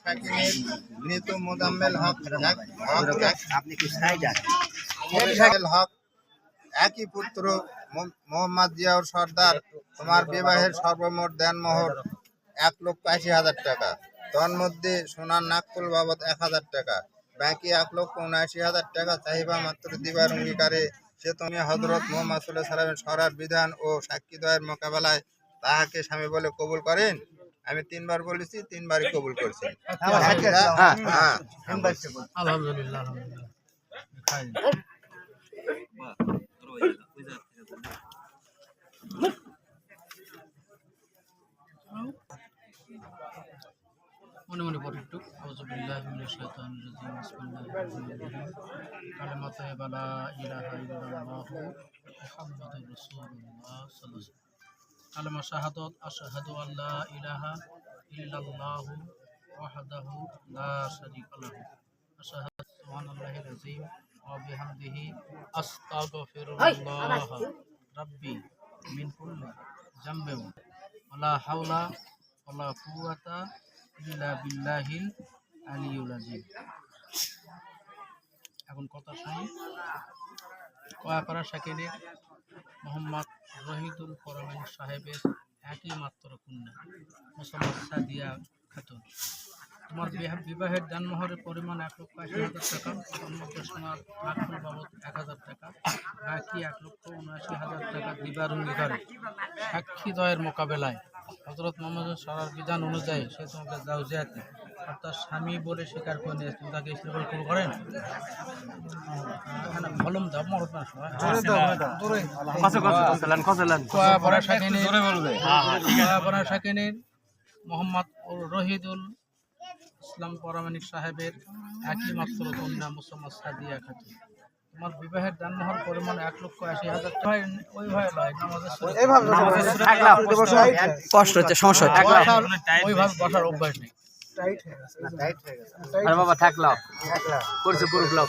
শাকিনের মৃত মোজাম্মেল হক আপনি কি সাইডার হক একই পুত্র মোহাম্মদ জিয়াউর সর্দার তোমার বিবাহের সর্বমোট দেনমোহর 1,80,000 টাকা। তন্মধ্যে সোনার নাকফুল বাবদ 1,000 টাকা, বাকি 1,79,000 টাকা চাহিবা মাত্র দিবার অঙ্গীকারে সে তুমি হযরত মুহাম্মদ সাল্লাল্লাহু আলাইহি ওয়াসাল্লামের শরার বিধান ও সাক্ষীদ্বয়ের মোকাবেলায় তাহাকে স্বামী বলে কবুল করেন। আমি 3 বার বলেছি, 3 বারই কবুল করছি। আলহামদুলিল্লাহ। মনে মনে পড়ে একটু আউযুবিল্লাহি মিনাশ শাইতানির রাজিম বিসমিল্লাহির রহমানির রহিম কালিমা তাইয়্যিবা লা ইলাহা ইল্লাল্লাহু মুহাম্মাদুর রাসূলুল্লাহ সাল্লাল্লাহু আলাইহি ওয়াসাল্লাম কালিমা শাহাদাত আশহাদু আল্লা ইলাহা ইল্লাল্লাহু ওয়াহদাহু লা শারীকা লাহু আশহাদু সুবহানাল্লাহিল আযীম ওয়া বিহামদিহি আস্তাগফিরুল্লাহ রাব্বি মিন কুল্লি যামবিন ওয়া লা হাওলা ওয়া লা কুওয়াতা ইল্লা বিল্লাহিল আলিয়্যিল আযীম। এখন কথা শুনি। কয়াপাড়া শাকিনের মোহাম্মদ রহিদুল পরমানি সাহেবের একই মাত্র কন্যা মুসাম্মদ সাদিয়া খাতুন। তোমার বিবাহের দানমোহরের পরিমাণ 1,80,000 টাকা, তার মধ্যে সোনার নাকফুল বাবদ 1,000 টাকা, বাকি 1,79,000 টাকা দিবার অঙ্গীকারে সাক্ষীদ্বয়ের মোকাবেলায় হযরত মুহাম্মদের শরার বিধান অনুযায়ী সে তোমাকে জাওজিয়াতে অর্থাৎ স্বামী বলে স্বীকার করে নিয়ে তুমি তাকে স্ত্রী বলে কবুল করেন। ভলুম দাও মরদ না কয়াপাড়া শাকিনের মোহাম্মদ রহিদুল ইসলাম পরামানিক সাহেবের একই মাত্র কন্যা মুসাম্মদ সাদিয়া খাতুন। তোমার বিবাহের দানমোহর পরিমাণ 1,80,000 টাকা। ওইভাবে নয়, কষ্ট হচ্ছে, সমস্যা হচ্ছে, ওইভাবে বসার অভ্যাস নেই। বাবা থাকলাম করছে পুরো ব্লক।